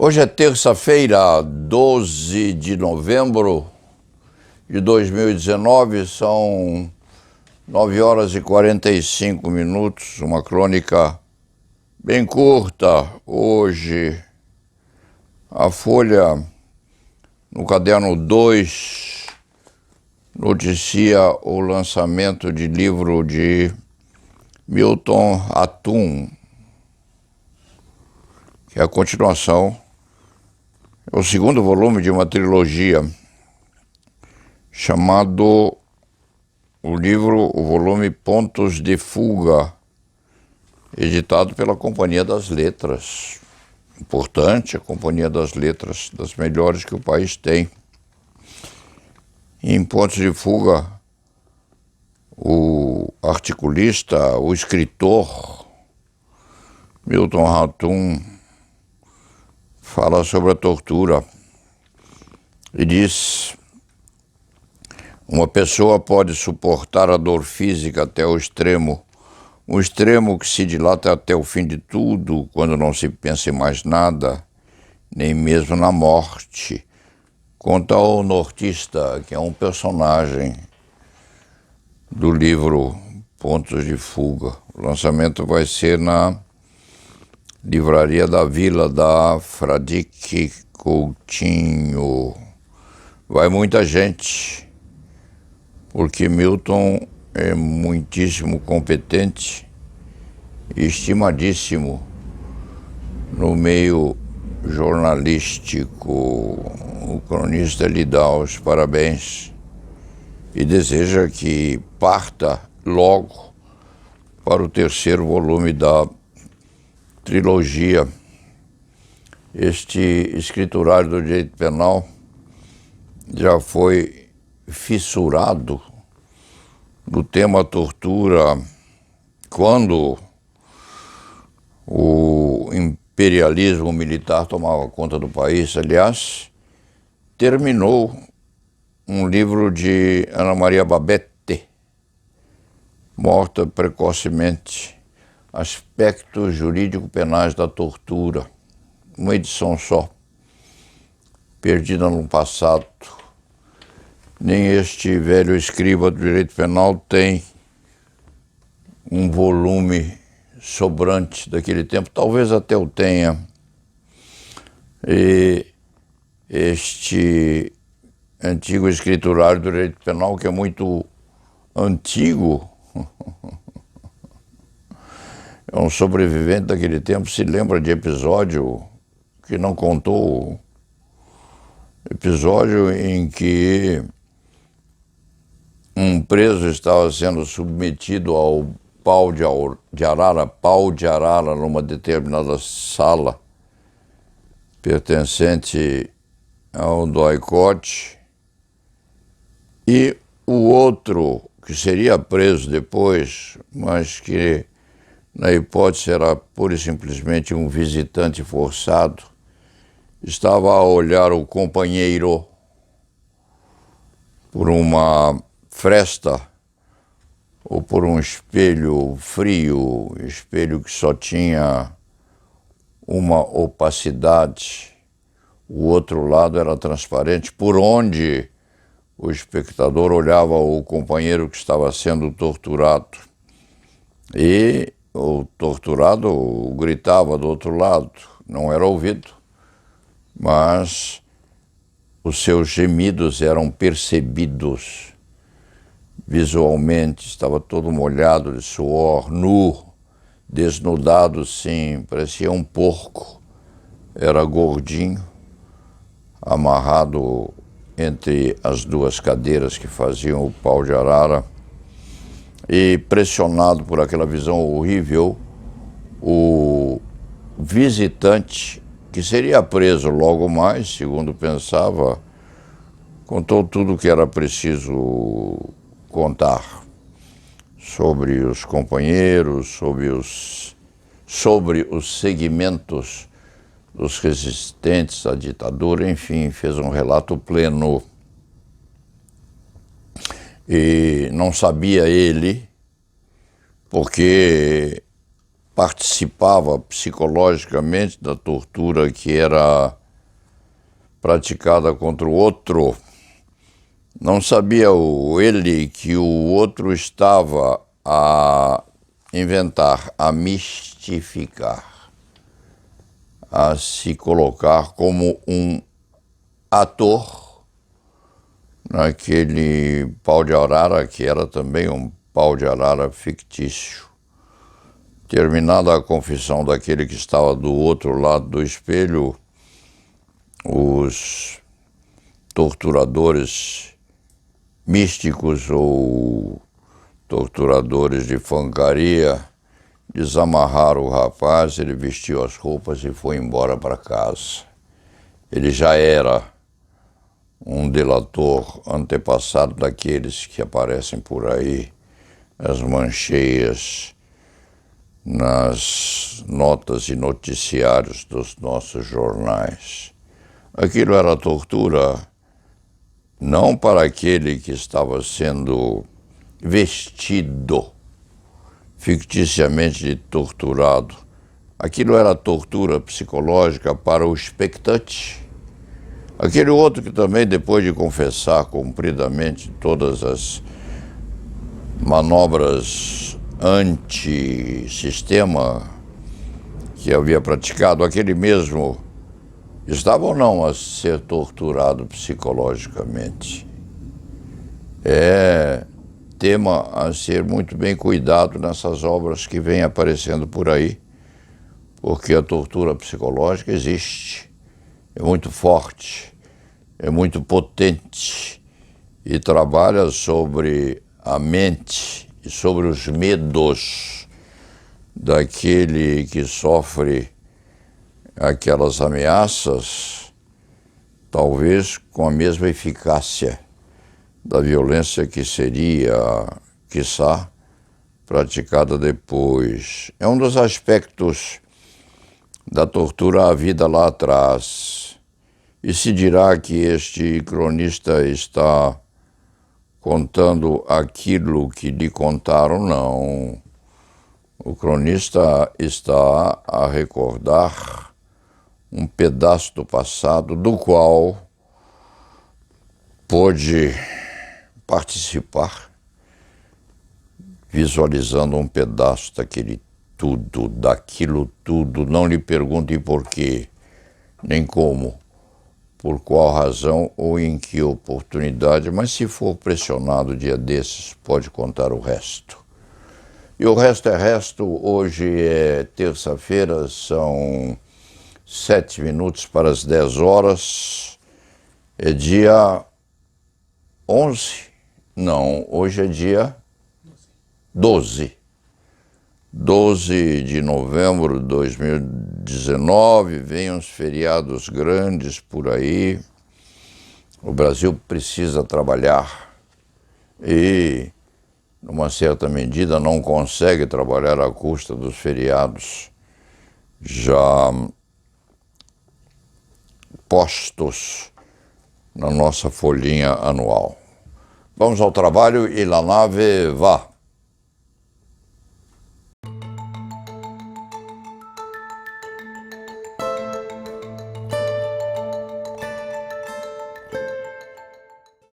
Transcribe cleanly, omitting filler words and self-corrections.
Hoje é terça-feira, 12 de novembro de 2019, são 9 horas e 45 minutos, uma crônica bem curta. Hoje, a Folha, no caderno 2, noticia o lançamento de livro de Milton Atum, que é a continuação, é o segundo volume de uma trilogia, chamado o volume Pontos de Fuga, editado pela Companhia das Letras. Importante, a Companhia das Letras, das melhores que o país tem. Em Pontos de Fuga, o articulista, o escritor Milton Atum fala sobre a tortura e diz: uma pessoa pode suportar a dor física até o extremo, um extremo que se dilata até o fim de tudo, quando não se pensa em mais nada, nem mesmo na morte. Conta o nortista, que é um personagem do livro Pontos de Fuga. O lançamento vai ser na Livraria da Vila, da Fradique Coutinho. Vai muita gente, porque Milton é muitíssimo competente e estimadíssimo no meio jornalístico. O cronista lhe dá os parabéns e deseja que parta logo para o terceiro volume da trilogia. Este escriturário do direito penal já foi fissurado no tema tortura quando o imperialismo militar tomava conta do país. Aliás, terminou um livro de Ana Maria Babette, morta precocemente, Aspectos Jurídico-Penais da Tortura, uma edição só, perdida no passado. Nem este velho escriba do direito penal tem um volume sobrante daquele tempo, talvez até o tenha. E este antigo escriturário do direito penal, que é muito antigo, é um sobrevivente daquele tempo, se lembra de episódio que não contou, episódio em que um preso estava sendo submetido ao pau de arara, numa determinada sala pertencente ao doicote, e o outro, que seria preso depois, mas que na hipótese era pura e simplesmente um visitante forçado, estava a olhar o companheiro por uma fresta ou por um espelho frio, espelho que só tinha uma opacidade, o outro lado era transparente, por onde o espectador olhava o companheiro que estava sendo torturado. E o torturado gritava do outro lado, não era ouvido, mas os seus gemidos eram percebidos visualmente. Estava todo molhado de suor, nu, desnudado, sim, parecia um porco, era gordinho, amarrado entre as duas cadeiras que faziam o pau de arara, e pressionado por aquela visão horrível, o visitante, que seria preso logo mais, segundo pensava, contou tudo o que era preciso contar sobre os companheiros, sobre os segmentos dos resistentes à ditadura, enfim, fez um relato pleno. E não sabia ele, porque participava psicologicamente da tortura que era praticada contra o outro. Não sabia ele que o outro estava a inventar, a mistificar, a se colocar como um ator naquele pau de arara, que era também um pau de arara fictício. Terminada a confissão daquele que estava do outro lado do espelho, os torturadores místicos ou torturadores de fangaria desamarraram o rapaz, ele vestiu as roupas e foi embora para casa. Ele já era um delator antepassado daqueles que aparecem por aí, as mancheias, nas notas e noticiários dos nossos jornais. Aquilo era tortura não para aquele que estava sendo vestido ficticiamente de torturado. Aquilo era tortura psicológica para o expectante. Aquele outro que também, depois de confessar cumpridamente todas as manobras anti-sistema que havia praticado, aquele mesmo estava ou não a ser torturado psicologicamente. É tema a ser muito bem cuidado nessas obras que vêm aparecendo por aí, porque a tortura psicológica existe, é muito forte, é muito potente e trabalha sobre a mente e sobre os medos daquele que sofre aquelas ameaças, talvez com a mesma eficácia da violência que seria, quiçá, praticada depois. É um dos aspectos da tortura à vida lá atrás. E se dirá que este cronista está contando aquilo que lhe contaram? Não. O cronista está a recordar um pedaço do passado do qual pôde participar, visualizando um pedaço daquele tudo, daquilo tudo. Não lhe perguntem por quê, nem como, por qual razão ou em que oportunidade, mas se for pressionado dia desses, pode contar o resto. E o resto é resto. Hoje é terça-feira, são 7 minutos para as 10 horas. É dia 11? Não, hoje é dia 12. 12 de novembro de 2019, vem uns feriados grandes por aí. O Brasil precisa trabalhar e, numa certa medida, não consegue trabalhar à custa dos feriados já postos na nossa folhinha anual. Vamos ao trabalho e la nave va.